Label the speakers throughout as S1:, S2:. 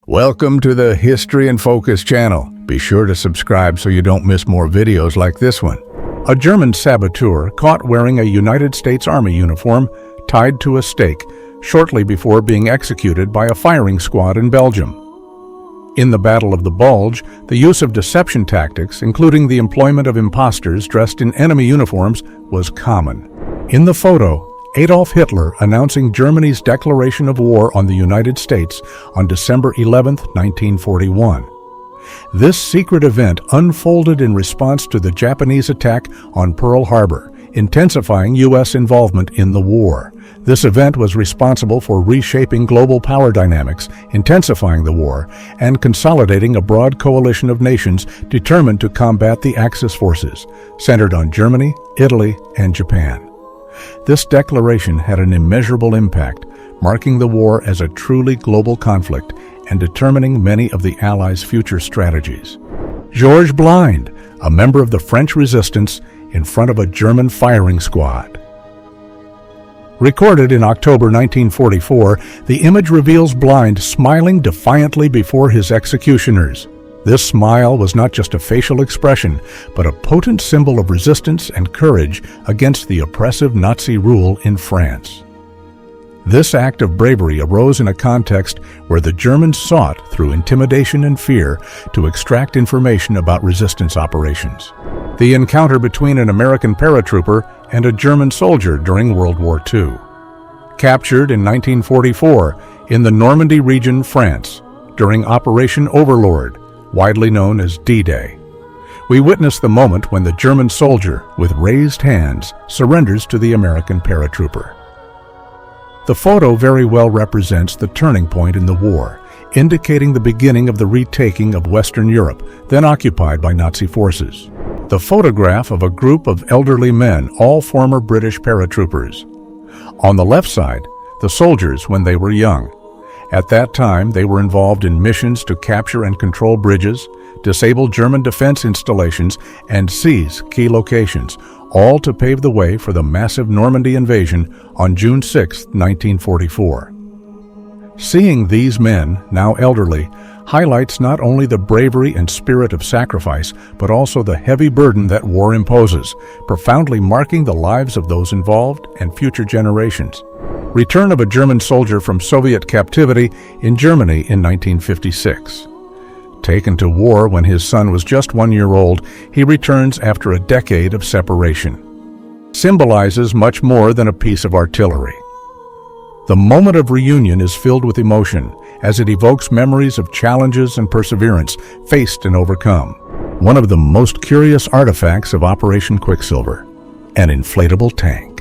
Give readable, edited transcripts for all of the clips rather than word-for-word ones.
S1: Welcome to the History in Focus channel. Be sure to subscribe so you don't miss more videos like this one. A German saboteur caught wearing a United States Army uniform tied to a stake shortly before being executed by a firing squad in Belgium. In the Battle of the Bulge, the use of deception tactics, including the employment of imposters dressed in enemy uniforms, was common. In the photo, Adolf Hitler announcing Germany's declaration of war on the United States on December 11, 1941. This secret event unfolded in response to the Japanese attack on Pearl Harbor, intensifying U.S. involvement in the war. This event was responsible for reshaping global power dynamics, intensifying the war, and consolidating a broad coalition of nations determined to combat the Axis forces, centered on Germany, Italy, and Japan. This declaration had an immeasurable impact, marking the war as a truly global conflict and determining many of the Allies' future strategies. Georges Blind, a member of the French resistance, in front of a German firing squad. Recorded in October 1944, the image reveals Blind smiling defiantly before his executioners. This smile was not just a facial expression, but a potent symbol of resistance and courage against the oppressive Nazi rule in France. This act of bravery arose in a context where the Germans sought, through intimidation and fear, to extract information about resistance operations. The encounter between an American paratrooper and a German soldier during World War II. Captured in 1944 in the Normandy region, France, during Operation Overlord, widely known as D-Day. We witness the moment when the German soldier, with raised hands, surrenders to the American paratrooper. The photo very well represents the turning point in the war, indicating the beginning of the retaking of Western Europe, then occupied by Nazi forces. The photograph of a group of elderly men, all former British paratroopers. On the left side, the soldiers when they were young. At that time, they were involved in missions to capture and control bridges, disable German defense installations, and seize key locations, all to pave the way for the massive Normandy invasion on June 6, 1944. Seeing these men, now elderly, highlights not only the bravery and spirit of sacrifice, but also the heavy burden that war imposes, profoundly marking the lives of those involved and future generations. Return of a German soldier from Soviet captivity in Germany in 1956. Taken to war when his son was just 1 year old, he returns after a decade of separation. Symbolizes much more than a piece of artillery. The moment of reunion is filled with emotion, as it evokes memories of challenges and perseverance faced and overcome. One of the most curious artifacts of Operation Quicksilver, an inflatable tank.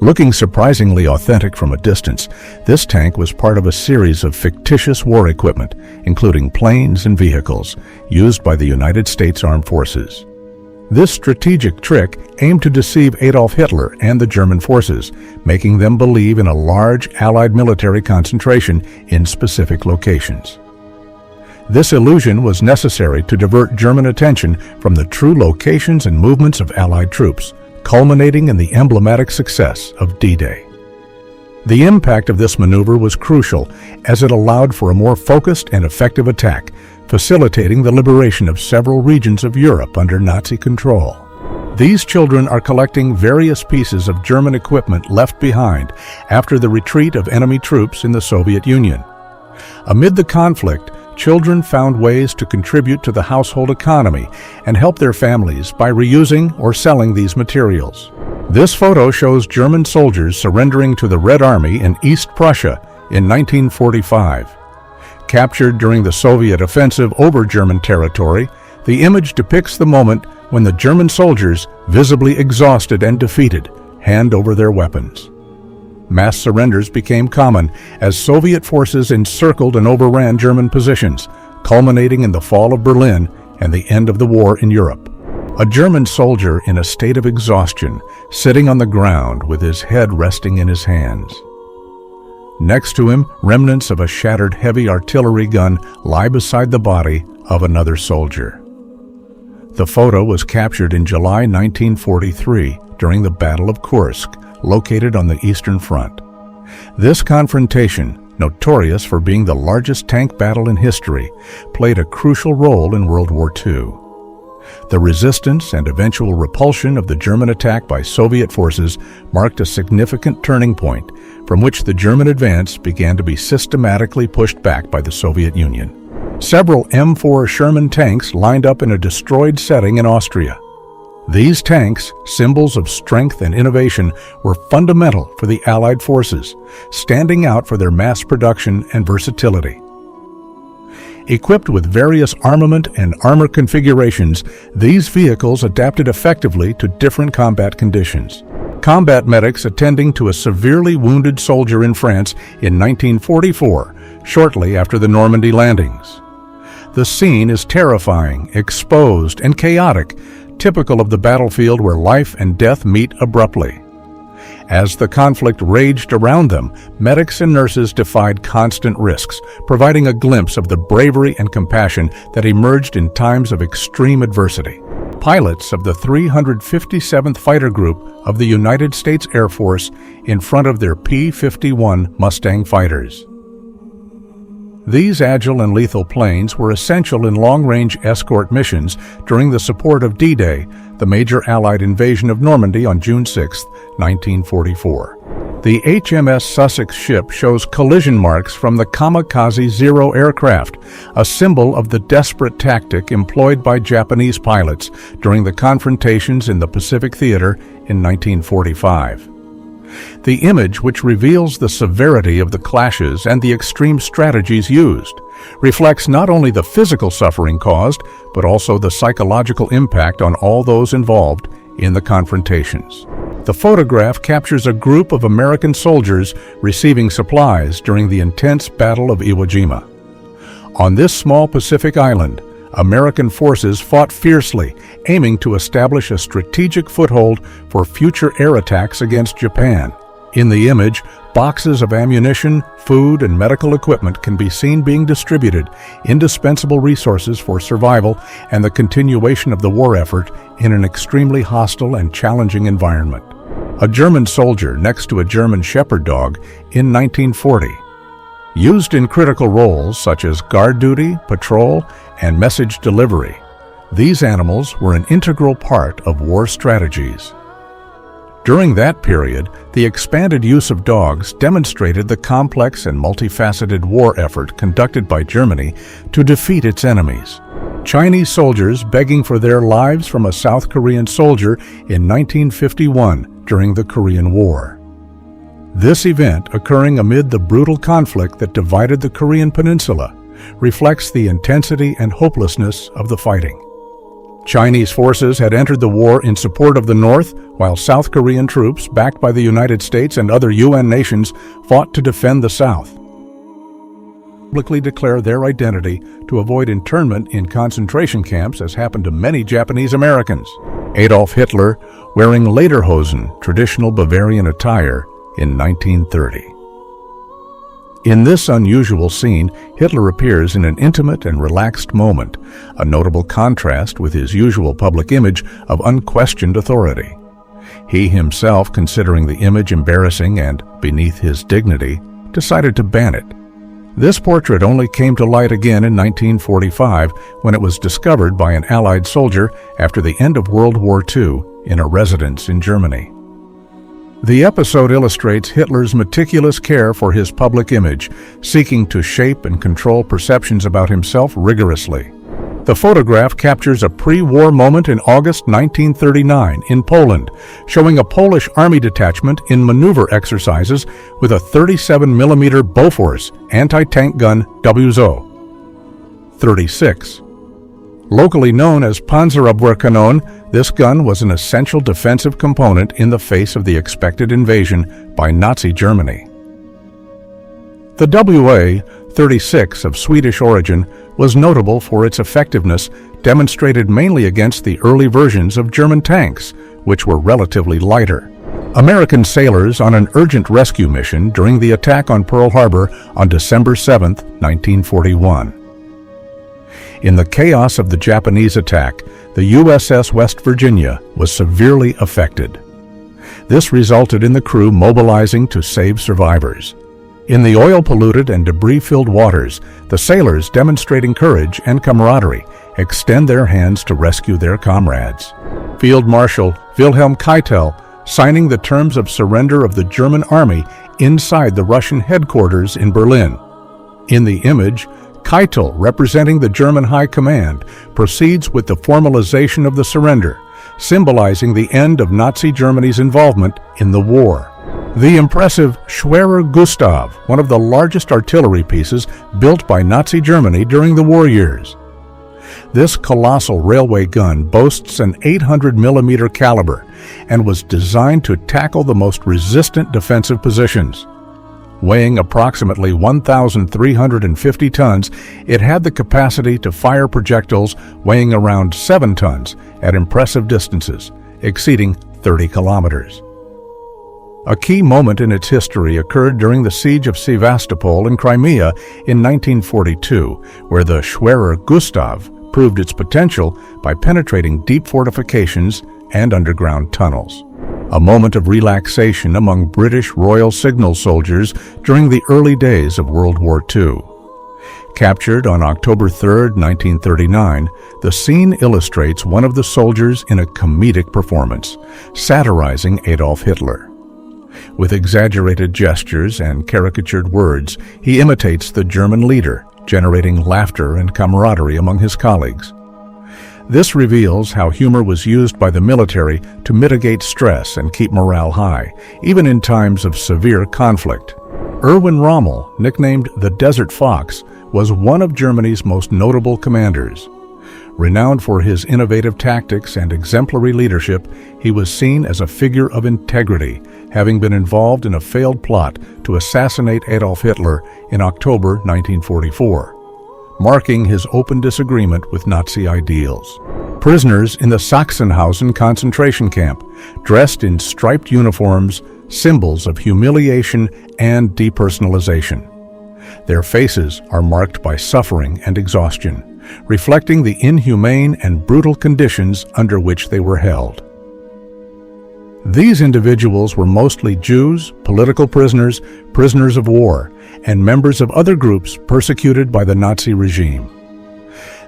S1: Looking surprisingly authentic from a distance, this tank was part of a series of fictitious war equipment, including planes and vehicles, used by the United States Armed Forces. This strategic trick aimed to deceive Adolf Hitler and the German forces, making them believe in a large Allied military concentration in specific locations. This illusion was necessary to divert German attention from the true locations and movements of Allied troops, culminating in the emblematic success of D-Day. The impact of this maneuver was crucial, as it allowed for a more focused and effective attack, facilitating the liberation of several regions of Europe under Nazi control. These children are collecting various pieces of German equipment left behind after the retreat of enemy troops in the Soviet Union. Amid the conflict, children found ways to contribute to the household economy and help their families by reusing or selling these materials. This photo shows German soldiers surrendering to the Red Army in East Prussia in 1945. Captured during the Soviet offensive over German territory, the image depicts the moment when the German soldiers, visibly exhausted and defeated, hand over their weapons. Mass surrenders became common as Soviet forces encircled and overran German positions, culminating in the fall of Berlin and the end of the war in Europe. A German soldier in a state of exhaustion, sitting on the ground with his head resting in his hands. Next to him, remnants of a shattered heavy artillery gun lie beside the body of another soldier. The photo was captured in July 1943 during the Battle of Kursk, located on the Eastern Front. This confrontation, notorious for being the largest tank battle in history, played a crucial role in World War II. The resistance and eventual repulsion of the German attack by Soviet forces marked a significant turning point from which the German advance began to be systematically pushed back by the Soviet Union. Several M4 Sherman tanks lined up in a destroyed setting in Austria. These tanks, symbols of strength and innovation, were fundamental for the Allied forces, standing out for their mass production and versatility. Equipped with various armament and armor configurations, these vehicles adapted effectively to different combat conditions. Combat medics attending to a severely wounded soldier in France in 1944, shortly after the Normandy landings. The scene is terrifying, exposed, and chaotic, typical of the battlefield where life and death meet abruptly. As the conflict raged around them, medics and nurses defied constant risks, providing a glimpse of the bravery and compassion that emerged in times of extreme adversity. Pilots of the 357th Fighter Group of the United States Air Force in front of their P-51 Mustang fighters. These agile and lethal planes were essential in long-range escort missions during the support of D-Day, the major Allied invasion of Normandy on June 6, 1944. The HMS Sussex ship shows collision marks from the Kamikaze Zero aircraft, a symbol of the desperate tactic employed by Japanese pilots during the confrontations in the Pacific Theater in 1945. The image, which reveals the severity of the clashes and the extreme strategies used, reflects not only the physical suffering caused, but also the psychological impact on all those involved in the confrontations. The photograph captures a group of American soldiers receiving supplies during the intense Battle of Iwo Jima. On this small Pacific island, American forces fought fiercely, aiming to establish a strategic foothold for future air attacks against Japan. In the image, boxes of ammunition, food, and medical equipment can be seen being distributed, indispensable resources for survival and the continuation of the war effort in an extremely hostile and challenging environment. A German soldier next to a German shepherd dog in 1940. Used in critical roles such as guard duty, patrol, and message delivery, these animals were an integral part of war strategies. During that period, the expanded use of dogs demonstrated the complex and multifaceted war effort conducted by Germany to defeat its enemies. Chinese soldiers begging for their lives from a South Korean soldier in 1951 during the Korean War. This event, occurring amid the brutal conflict that divided the Korean peninsula, reflects the intensity and hopelessness of the fighting. Chinese forces had entered the war in support of the North, while South Korean troops, backed by the United States and other UN nations, fought to defend the South. Publicly declare their identity to avoid internment in concentration camps, as happened to many Japanese Americans. Adolf Hitler wearing lederhosen, traditional Bavarian attire, in 1930. In this unusual scene, Hitler appears in an intimate and relaxed moment, a notable contrast with his usual public image of unquestioned authority. He himself, considering the image embarrassing and beneath his dignity, decided to ban it. This portrait only came to light again in 1945 when it was discovered by an Allied soldier after the end of World War II in a residence in Germany. The episode illustrates Hitler's meticulous care for his public image, seeking to shape and control perceptions about himself rigorously. The photograph captures a pre-war moment in August 1939 in Poland, showing a Polish army detachment in maneuver exercises with a 37mm Bofors anti-tank gun WZO-36. Locally known as Panzerabwehrkanone, this gun was an essential defensive component in the face of the expected invasion by Nazi Germany. The WA-36 of Swedish origin was notable for its effectiveness, demonstrated mainly against the early versions of German tanks, which were relatively lighter. American sailors on an urgent rescue mission during the attack on Pearl Harbor on December 7, 1941. In the chaos of the Japanese attack, the USS West Virginia was severely affected. This resulted in the crew mobilizing to save survivors. In the oil-polluted and debris-filled waters, the sailors, demonstrating courage and camaraderie, extend their hands to rescue their comrades. Field Marshal Wilhelm Keitel signing the terms of surrender of the German army inside the Russian headquarters in Berlin. In the image, Keitel, representing the German High Command, proceeds with the formalization of the surrender, symbolizing the end of Nazi Germany's involvement in the war. The impressive Schwerer Gustav, one of the largest artillery pieces built by Nazi Germany during the war years. This colossal railway gun boasts an 800mm caliber and was designed to tackle the most resistant defensive positions. Weighing approximately 1,350 tons, it had the capacity to fire projectiles weighing around 7 tons at impressive distances, exceeding 30 kilometers. A key moment in its history occurred during the siege of Sevastopol in Crimea in 1942, where the Schwerer Gustav proved its potential by penetrating deep fortifications and underground tunnels. A moment of relaxation among British Royal Signal soldiers during the early days of World War II. Captured on October 3, 1939, the scene illustrates one of the soldiers in a comedic performance, satirizing Adolf Hitler. With exaggerated gestures and caricatured words, he imitates the German leader, generating laughter and camaraderie among his colleagues. This reveals how humor was used by the military to mitigate stress and keep morale high, even in times of severe conflict. Erwin Rommel, nicknamed the Desert Fox, was one of Germany's most notable commanders. Renowned for his innovative tactics and exemplary leadership, he was seen as a figure of integrity, having been involved in a failed plot to assassinate Adolf Hitler in October 1944. Marking his open disagreement with Nazi ideals. Prisoners in the Sachsenhausen concentration camp, dressed in striped uniforms, symbols of humiliation and depersonalization. Their faces are marked by suffering and exhaustion, reflecting the inhumane and brutal conditions under which they were held. These individuals were mostly Jews, political prisoners, prisoners of war, and members of other groups persecuted by the Nazi regime.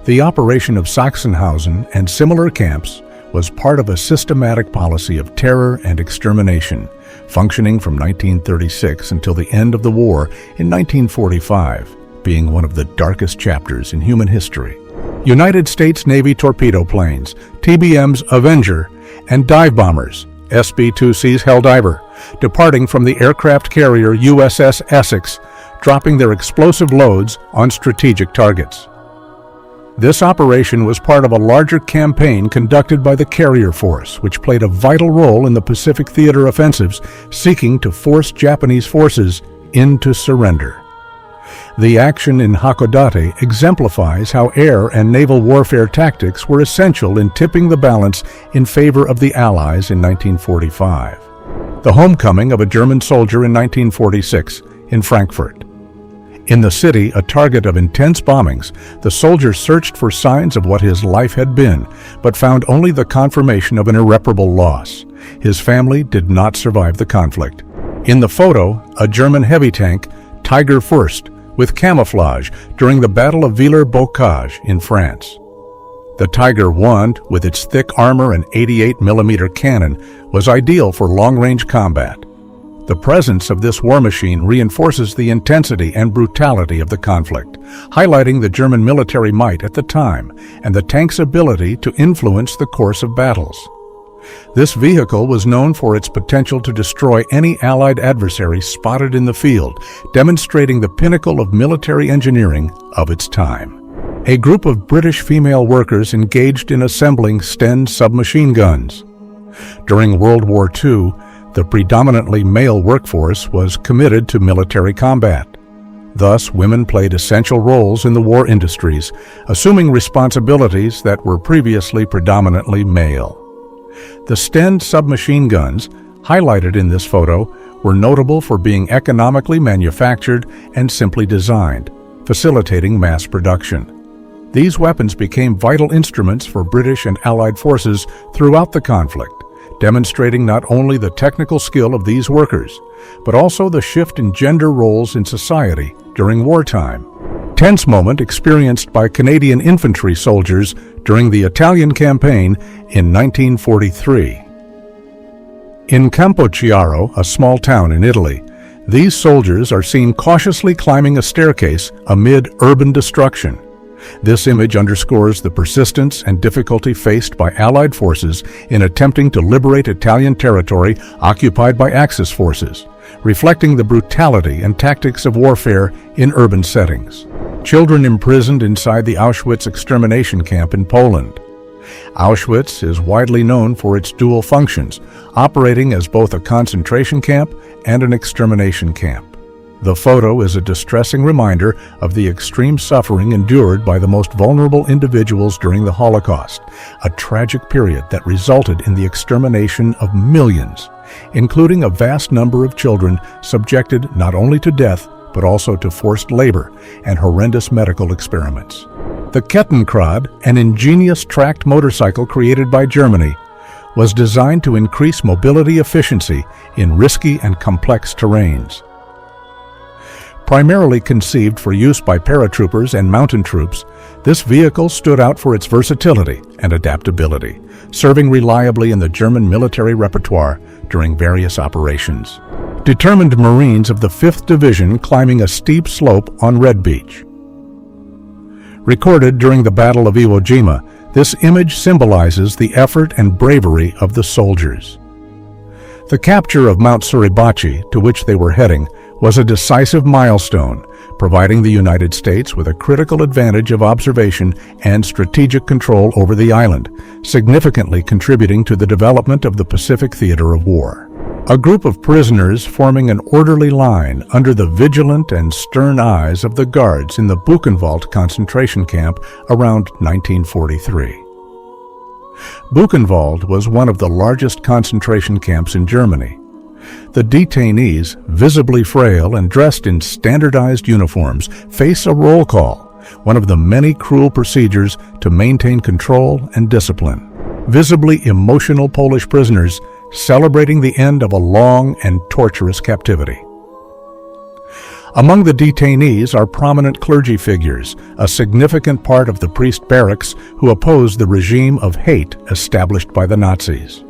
S1: The operation of Sachsenhausen and similar camps was part of a systematic policy of terror and extermination, functioning from 1936 until the end of the war in 1945, being one of the darkest chapters in human history. United States Navy torpedo planes, TBM's Avenger, and dive bombers, SB-2C's Helldiver, departing from the aircraft carrier USS Essex, dropping their explosive loads on strategic targets. This operation was part of a larger campaign conducted by the Carrier Force, which played a vital role in the Pacific Theater offensives, seeking to force Japanese forces into surrender. The action in Hakodate exemplifies how air and naval warfare tactics were essential in tipping the balance in favor of the Allies in 1945. The homecoming of a German soldier in 1946 in Frankfurt. In the city, a target of intense bombings, the soldier searched for signs of what his life had been, but found only the confirmation of an irreparable loss. His family did not survive the conflict. In the photo, a German heavy tank, Tiger First, with camouflage during the Battle of Villers-Bocage in France. The Tiger I, with its thick armor and 88mm cannon, was ideal for long-range combat. The presence of this war machine reinforces the intensity and brutality of the conflict, highlighting the German military might at the time and the tank's ability to influence the course of battles. This vehicle was known for its potential to destroy any Allied adversary spotted in the field, demonstrating the pinnacle of military engineering of its time. A group of British female workers engaged in assembling Sten submachine guns. During World War II, the predominantly male workforce was committed to military combat. Thus, women played essential roles in the war industries, assuming responsibilities that were previously predominantly male. The Sten submachine guns, highlighted in this photo, were notable for being economically manufactured and simply designed, facilitating mass production. These weapons became vital instruments for British and Allied forces throughout the conflict, demonstrating not only the technical skill of these workers, but also the shift in gender roles in society during wartime. Tense moment experienced by Canadian infantry soldiers during the Italian campaign in 1943. In Campochiaro, a small town in Italy, these soldiers are seen cautiously climbing a staircase amid urban destruction. This image underscores the persistence and difficulty faced by Allied forces in attempting to liberate Italian territory occupied by Axis forces, reflecting the brutality and tactics of warfare in urban settings. Children imprisoned inside the Auschwitz extermination camp in Poland. Auschwitz is widely known for its dual functions, operating as both a concentration camp and an extermination camp. The photo is a distressing reminder of the extreme suffering endured by the most vulnerable individuals during the Holocaust, a tragic period that resulted in the extermination of millions, including a vast number of children subjected not only to death, but also to forced labor and horrendous medical experiments. The Kettenkrad, an ingenious tracked motorcycle created by Germany, was designed to increase mobility efficiency in risky and complex terrains. Primarily conceived for use by paratroopers and mountain troops, this vehicle stood out for its versatility and adaptability, serving reliably in the German military repertoire during various operations. Determined Marines of the 5th Division climbing a steep slope on Red Beach. Recorded during the Battle of Iwo Jima, this image symbolizes the effort and bravery of the soldiers. The capture of Mount Suribachi, to which they were heading, was a decisive milestone, providing the United States with a critical advantage of observation and strategic control over the island, significantly contributing to the development of the Pacific theater of war. A group of prisoners forming an orderly line under the vigilant and stern eyes of the guards in the Buchenwald concentration camp around 1943. Buchenwald was one of the largest concentration camps in Germany. The detainees, visibly frail and dressed in standardized uniforms, face a roll call, one of the many cruel procedures to maintain control and discipline. Visibly emotional Polish prisoners celebrating the end of a long and torturous captivity. Among the detainees are prominent clergy figures, a significant part of the priest barracks who opposed the regime of hate established by the Nazis.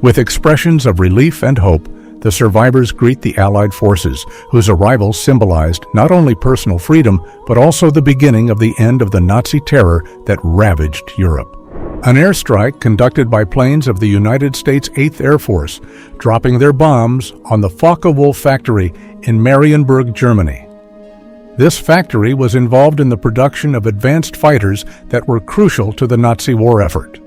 S1: With expressions of relief and hope, the survivors greet the Allied forces, whose arrival symbolized not only personal freedom, but also the beginning of the end of the Nazi terror that ravaged Europe. An airstrike conducted by planes of the United States 8th Air Force, dropping their bombs on the Focke-Wulf factory in Marienburg, Germany. This factory was involved in the production of advanced fighters that were crucial to the Nazi war effort.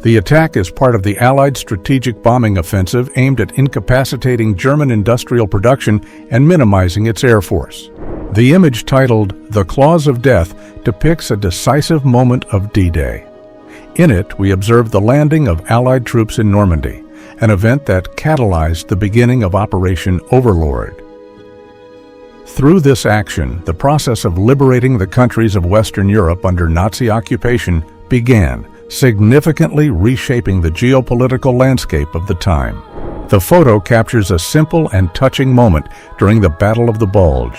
S1: The attack is part of the Allied strategic bombing offensive aimed at incapacitating German industrial production and minimizing its air force. The image titled "The Claws of Death" depicts a decisive moment of D-Day. In it, we observe the landing of Allied troops in Normandy, an event that catalyzed the beginning of Operation Overlord. Through this action, the process of liberating the countries of Western Europe under Nazi occupation began, significantly reshaping the geopolitical landscape of the time. The photo captures a simple and touching moment during the Battle of the Bulge,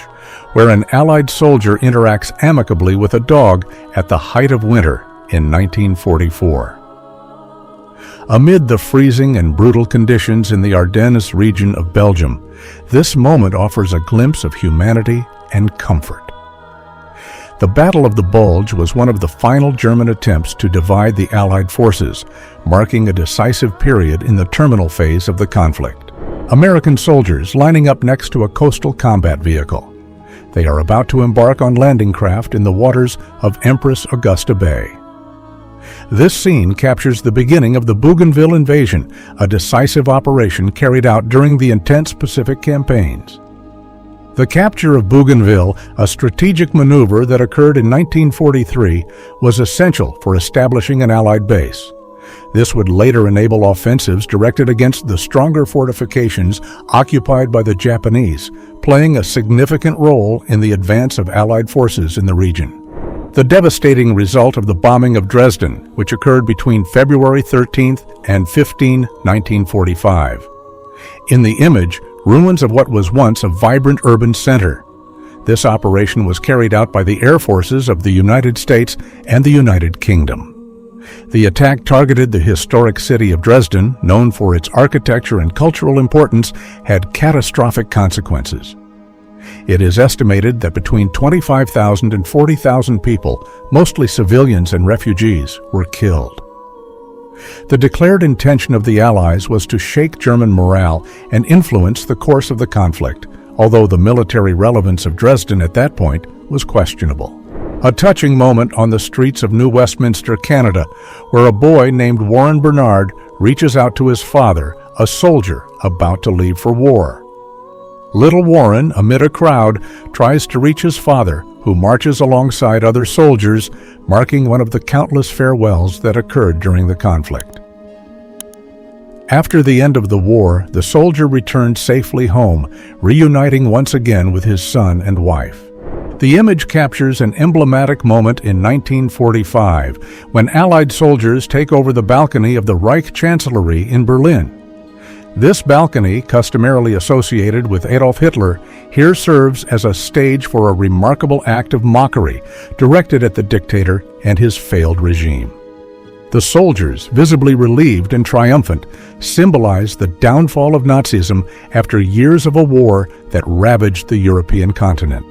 S1: where an Allied soldier interacts amicably with a dog at the height of winter in 1944. Amid the freezing and brutal conditions in the Ardennes region of Belgium, this moment offers a glimpse of humanity and comfort. The Battle of the Bulge was one of the final German attempts to divide the Allied forces, marking a decisive period in the terminal phase of the conflict. American soldiers lining up next to a coastal combat vehicle. They are about to embark on landing craft in the waters of Empress Augusta Bay. This scene captures the beginning of the Bougainville invasion, a decisive operation carried out during the intense Pacific campaigns. The capture of Bougainville, a strategic maneuver that occurred in 1943, was essential for establishing an Allied base. This would later enable offensives directed against the stronger fortifications occupied by the Japanese, playing a significant role in the advance of Allied forces in the region. The devastating result of the bombing of Dresden, which occurred between February 13th and 15, 1945. In the image, ruins of what was once a vibrant urban center. This operation was carried out by the air forces of the United States and the United Kingdom. The attack targeted the historic city of Dresden, known for its architecture and cultural importance, had catastrophic consequences. It is estimated that between 25,000 and 40,000 people, mostly civilians and refugees, were killed. The declared intention of the Allies was to shake German morale and influence the course of the conflict, although the military relevance of Dresden at that point was questionable. A touching moment on the streets of New Westminster, Canada, where a boy named Warren Bernard reaches out to his father, a soldier about to leave for war. Little Warren, amid a crowd, tries to reach his father, who marches alongside other soldiers, marking one of the countless farewells that occurred during the conflict. After the end of the war, the soldier returned safely home, reuniting once again with his son and wife. The image captures an emblematic moment in 1945, when Allied soldiers take over the balcony of the Reich Chancellery in Berlin. This balcony, customarily associated with Adolf Hitler, here serves as a stage for a remarkable act of mockery directed at the dictator and his failed regime. The soldiers, visibly relieved and triumphant, symbolize the downfall of Nazism after years of a war that ravaged the European continent.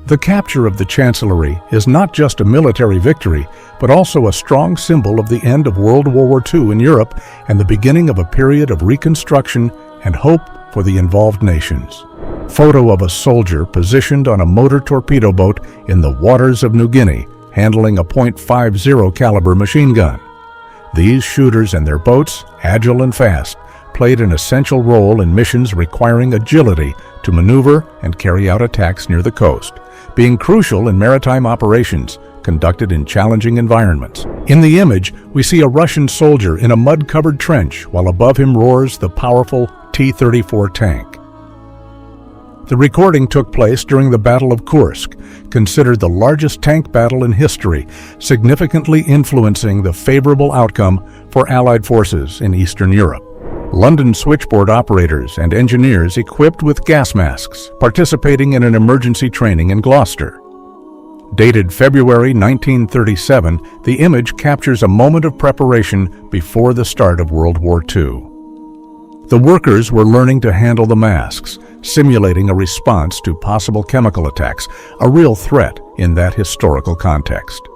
S1: The capture of the Chancellery is not just a military victory, but also a strong symbol of the end of World War II in Europe and the beginning of a period of reconstruction and hope for the involved nations. Photo of a soldier positioned on a motor torpedo boat in the waters of New Guinea, handling a .50 caliber machine gun. These shooters and their boats, agile and fast, played an essential role in missions requiring agility to maneuver and carry out attacks near the coast, being crucial in maritime operations conducted in challenging environments. In the image, we see a Russian soldier in a mud-covered trench while above him roars the powerful T-34 tank. The recording took place during the Battle of Kursk, considered the largest tank battle in history, significantly influencing the favorable outcome for Allied forces in Eastern Europe. London switchboard operators and engineers equipped with gas masks, participating in an emergency training in Gloucester. Dated February 1937, the image captures a moment of preparation before the start of World War II. The workers were learning to handle the masks, simulating a response to possible chemical attacks, a real threat in that historical context.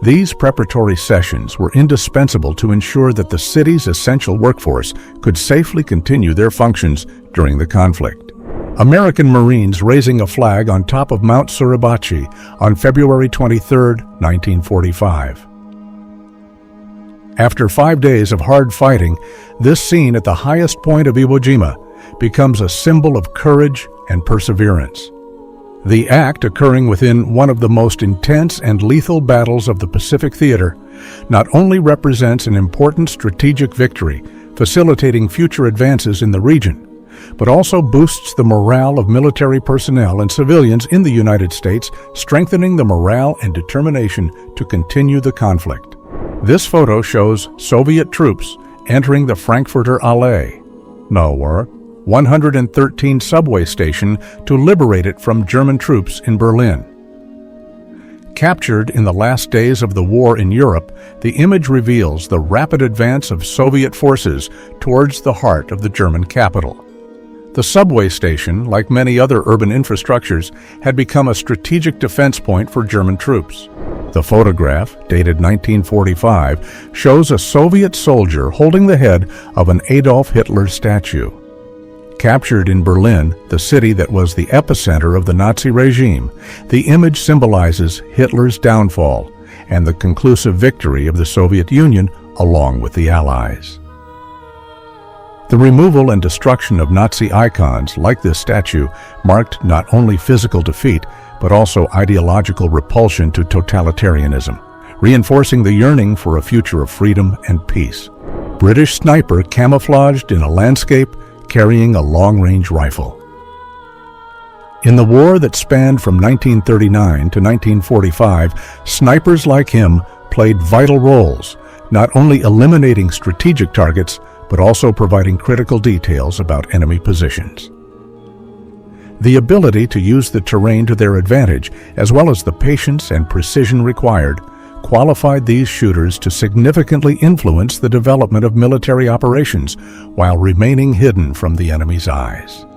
S1: These preparatory sessions were indispensable to ensure that the city's essential workforce could safely continue their functions during the conflict. American Marines raising a flag on top of Mount Suribachi on February 23, 1945. After 5 days of hard fighting, this scene at the highest point of Iwo Jima becomes a symbol of courage and perseverance. The act, occurring within one of the most intense and lethal battles of the Pacific Theater, not only represents an important strategic victory, facilitating future advances in the region, but also boosts the morale of military personnel and civilians in the United States, strengthening the morale and determination to continue the conflict. This photo shows Soviet troops entering the Frankfurter Allee, 113 subway station to liberate it from German troops in Berlin. Captured in the last days of the war in Europe, the image reveals the rapid advance of Soviet forces towards the heart of the German capital. The subway station, like many other urban infrastructures, had become a strategic defense point for German troops. The photograph, dated 1945, shows a Soviet soldier holding the head of an Adolf Hitler statue. Captured in Berlin, the city that was the epicenter of the Nazi regime, the image symbolizes Hitler's downfall and the conclusive victory of the Soviet Union along with the Allies. The removal and destruction of Nazi icons like this statue marked not only physical defeat, but also ideological repulsion to totalitarianism, reinforcing the yearning for a future of freedom and peace. British sniper camouflaged in a landscape carrying a long-range rifle. In the war that spanned from 1939 to 1945, snipers like him played vital roles, not only eliminating strategic targets, but also providing critical details about enemy positions. The ability to use the terrain to their advantage, as well as the patience and precision required, qualified these shooters to significantly influence the development of military operations while remaining hidden from the enemy's eyes.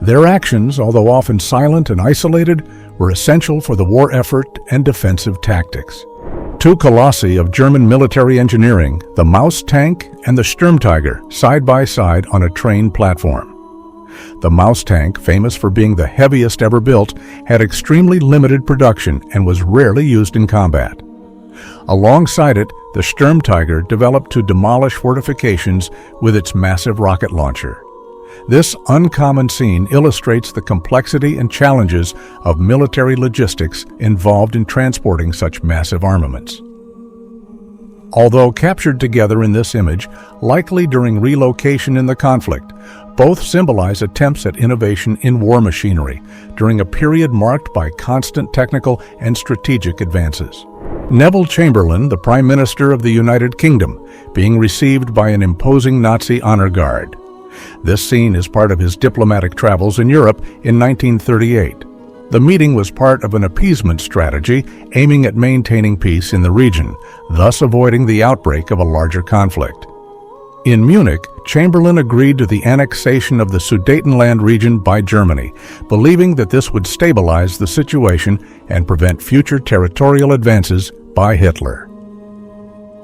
S1: Their actions, although often silent and isolated, were essential for the war effort and defensive tactics. Two colossi of German military engineering, the Maus tank and the Sturmtiger, side by side on a train platform. The Maus tank, famous for being the heaviest ever built, had extremely limited production and was rarely used in combat. Alongside it, the Sturmtiger developed to demolish fortifications with its massive rocket launcher. This uncommon scene illustrates the complexity and challenges of military logistics involved in transporting such massive armaments. Although captured together in this image, likely during relocation in the conflict, both symbolize attempts at innovation in war machinery during a period marked by constant technical and strategic advances. Neville Chamberlain, the Prime Minister of the United Kingdom, being received by an imposing Nazi honor guard. This scene is part of his diplomatic travels in Europe in 1938. The meeting was part of an appeasement strategy aiming at maintaining peace in the region, thus avoiding the outbreak of a larger conflict. In Munich, Chamberlain agreed to the annexation of the Sudetenland region by Germany, believing that this would stabilize the situation and prevent future territorial advances by Hitler.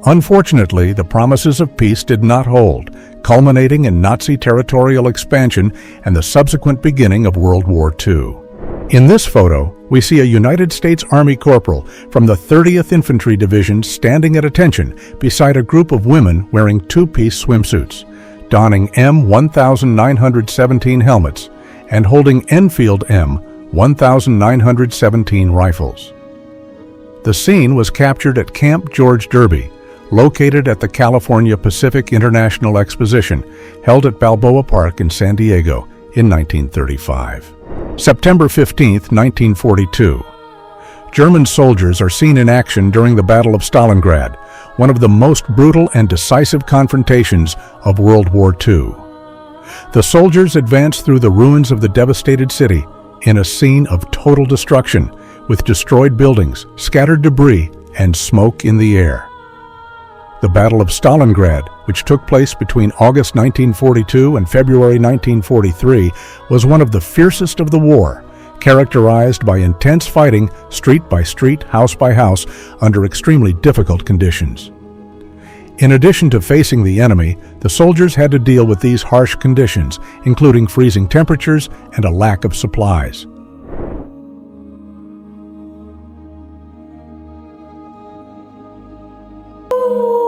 S1: Unfortunately, the promises of peace did not hold, culminating in Nazi territorial expansion and the subsequent beginning of World War II. In this photo, we see a United States Army corporal from the 30th Infantry Division standing at attention beside a group of women wearing two-piece swimsuits, donning M1917 helmets and holding Enfield M1917 rifles. The scene was captured at Camp George Derby, located at the California Pacific International Exposition, held at Balboa Park in San Diego in 1935. September 15, 1942. German soldiers are seen in action during the Battle of Stalingrad, one of the most brutal and decisive confrontations of World War II. The soldiers advance through the ruins of the devastated city in a scene of total destruction, with destroyed buildings, scattered debris, and smoke in the air. The Battle of Stalingrad, which took place between August 1942 and February 1943, was one of the fiercest of the war, characterized by intense fighting street by street, house by house, under extremely difficult conditions. In addition to facing the enemy, the soldiers had to deal with these harsh conditions, including freezing temperatures and a lack of supplies.
S2: Oh.